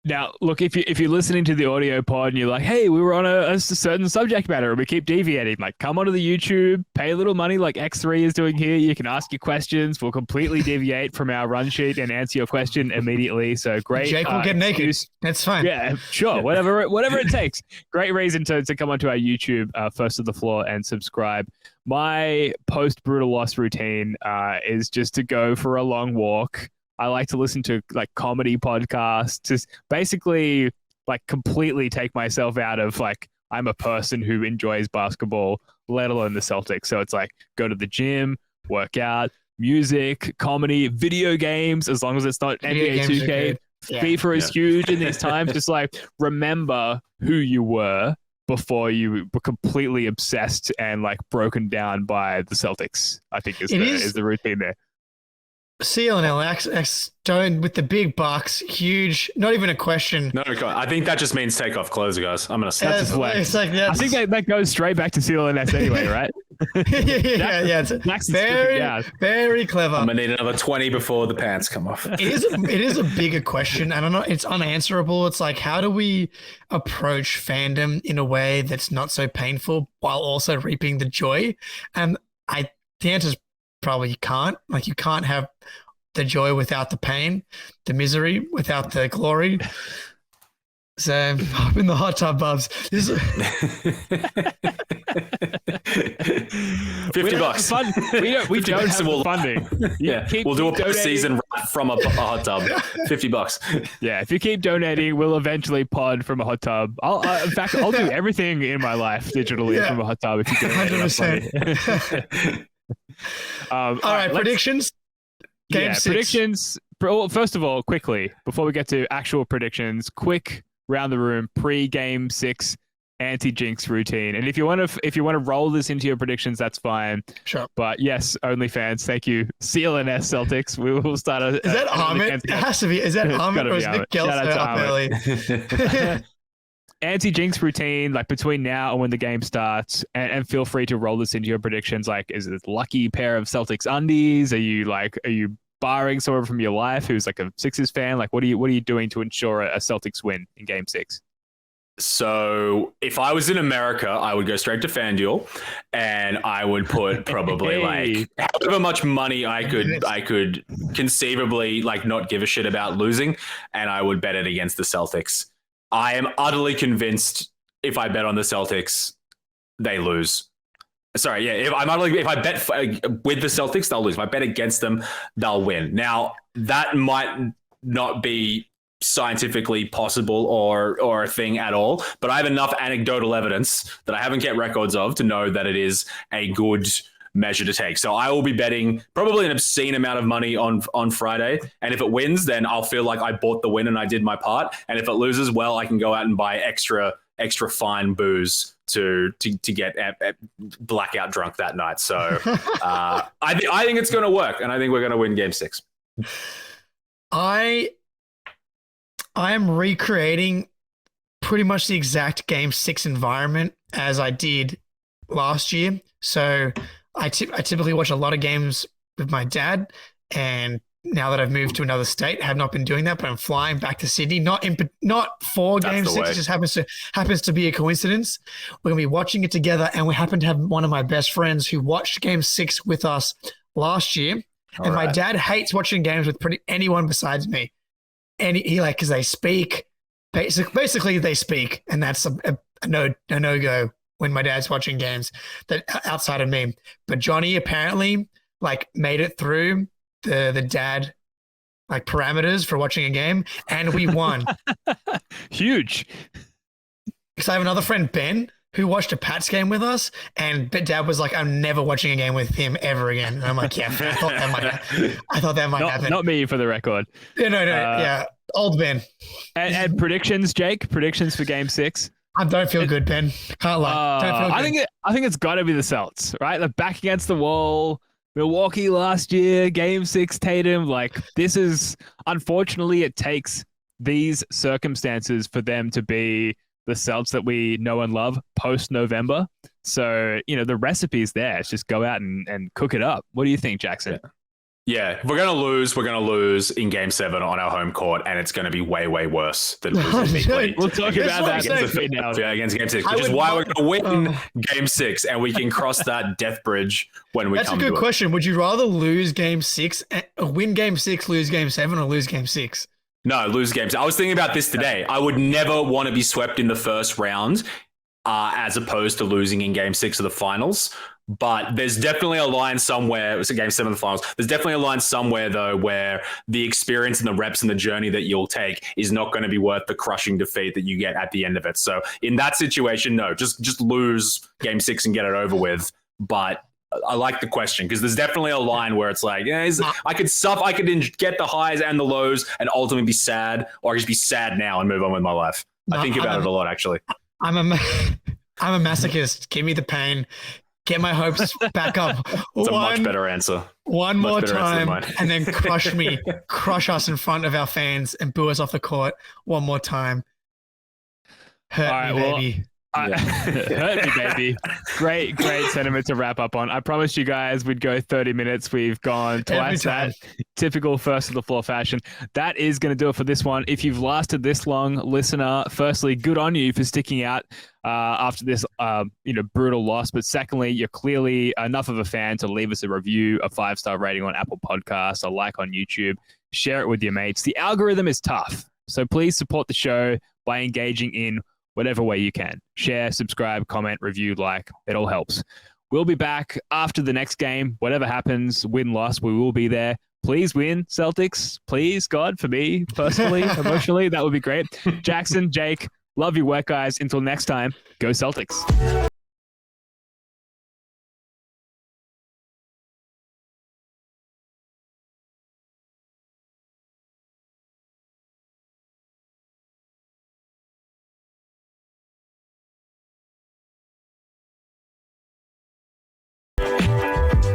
Now, look, if you're listening to the audio pod and you're like, hey, we were on a certain subject matter and we keep deviating, like, come onto the YouTube, pay a little money like X3 is doing here. You can ask your questions. We'll completely deviate from our run sheet and answer your question immediately. So great. Jake will get naked. That's fine. Yeah, sure. Whatever it takes. Great reason to come onto our YouTube, First to the Floor, and subscribe. My post-brutal loss routine is just to go for a long walk. I like to listen to like comedy podcasts, just basically like completely take myself out of like, I'm a person who enjoys basketball, let alone the Celtics. So it's like go to the gym, work out, music, comedy, video games, as long as it's not NBA 2K. Yeah. FIFA is huge in these times. Just like remember who you were before you were completely obsessed and like broken down by the Celtics. I think is the routine there. CLNS don't with the big bucks, huge. Not even a question. No, I think that just means take off clothes, guys. I'm gonna say It's like I think that goes straight back to CLNS anyway, right? yeah. It's very clever. I'm gonna need another 20 before the pants come off. It is a bigger question. I don't know. It's unanswerable. It's like, how do we approach fandom in a way that's not so painful while also reaping the joy? And the answer is probably you can't. Like, you can't have the joy without the pain, the misery without the glory. So hop in the hot tub, Bubs. $50. We don't have the funding. Yeah, we'll do a postseason from a hot tub. $50. Yeah, if you keep donating, we'll eventually pod from a hot tub. In fact, I'll do everything in my life digitally from a hot tub if you donate enough money. 100%. All right, predictions. Game 6. Predictions. First of all, quickly before we get to actual predictions, quick round the room pre-game 6 anti-jinx routine. And if you want to roll this into your predictions, that's fine. Sure. But yes, OnlyFans. Thank you, CLNS Celtics. We will start. Is that Ahmed? It has to be. Is that Ahmed or is it Gelso up early? Anti-jinx routine, like between now and when the game starts, and feel free to roll this into your predictions. Like, is it a lucky pair of Celtics undies? Are you barring someone from your life who's like a Sixers fan? Like, what are you doing to ensure a Celtics win in Game 6? So if I was in America, I would go straight to FanDuel, and I would put probably like however much money I could conceivably like not give a shit about losing, and I would bet it against the Celtics. I am utterly convinced if I bet on the Celtics, they lose. Sorry, yeah. If I bet with the Celtics, they'll lose. If I bet against them, they'll win. Now, that might not be scientifically possible or a thing at all, but I have enough anecdotal evidence that I haven't kept records of to know that it is a good measure to take. So I will be betting probably an obscene amount of money on Friday, and if it wins, then I'll feel like I bought the win and I did my part. And if it loses, well, I can go out and buy extra fine booze to get blackout drunk that night. So I think it's going to work, and I think we're going to win Game 6. I am recreating pretty much the exact Game 6 environment as I did last year. So I typically watch a lot of games with my dad, and now that I've moved to another state, I have not been doing that, but I'm flying back to Sydney, not for Game 6. It just happens to be a coincidence. We're going to be watching it together, and we happen to have one of my best friends who watched Game 6 with us last year. And my dad hates watching games with anyone besides me. And he like, because they speak, basically they speak, and that's a no-go when my dad's watching games that outside of me. But Johnny apparently like made it through the dad like parameters for watching a game, and we won. Huge. Because I have another friend, Ben, who watched a Pats game with us, and dad was like, I'm never watching a game with him ever again. And I'm like, yeah, I thought that might happen. Not me, for the record. No, yeah. Old Ben. And predictions, Jake? Predictions for Game 6? I don't feel good, Ben. Can't lie. Don't feel good. I think it's got to be the Celts, right? They're back against the wall. Milwaukee last year, Game 6, Tatum. Like, this is, unfortunately, it takes these circumstances for them to be the Celts that we know and love post-November. So, the recipe's there. It's just go out and cook it up. What do you think, Jackson? Yeah, if we're going to lose in Game 7 on our home court, and it's going to be way, way worse than losing big. We'll talk about that against Game 6, which is why we're going to win Game 6, and we can cross that death bridge when we come to it. That's a good question. Would you rather lose Game 6, win Game 6, lose Game 7, or lose Game 6? No, lose games. I was thinking about this today. I would never want to be swept in the first round as opposed to losing in Game 6 of the finals. But there's definitely a line somewhere. It was a Game 7 of the finals. There's definitely a line somewhere, though, where the experience and the reps and the journey that you'll take is not going to be worth the crushing defeat that you get at the end of it. So in that situation, no, just lose Game 6 and get it over with. But I like the question because there's definitely a line where it's like, yeah, I could get the highs and the lows and ultimately be sad, or just be sad now and move on with my life. I think about it a lot, actually. I'm a masochist. Give me the pain. Get my hopes back up. It's a much better answer. One more time, and then crush us in front of our fans and boo us off the court one more time. Hurt me, baby. Hurt me, baby. Great sentiment to wrap up on. I promised you guys we'd go 30 minutes. We've gone twice that. Typical first of the floor fashion. That is going to do it for this one. If you've lasted this long, listener, firstly, good on you for sticking out after this brutal loss. But secondly, you're clearly enough of a fan to leave us a review, a 5-star rating on Apple Podcasts, a like on YouTube, share it with your mates. The algorithm is tough, so please support the show by engaging in whatever way you can. Share, subscribe, comment, review, like. It all helps. We'll be back after the next game. Whatever happens, win, loss, we will be there. Please win, Celtics. Please, God, for me, personally, emotionally, that would be great. Jackson, Jake, love your work, guys. Until next time, go Celtics.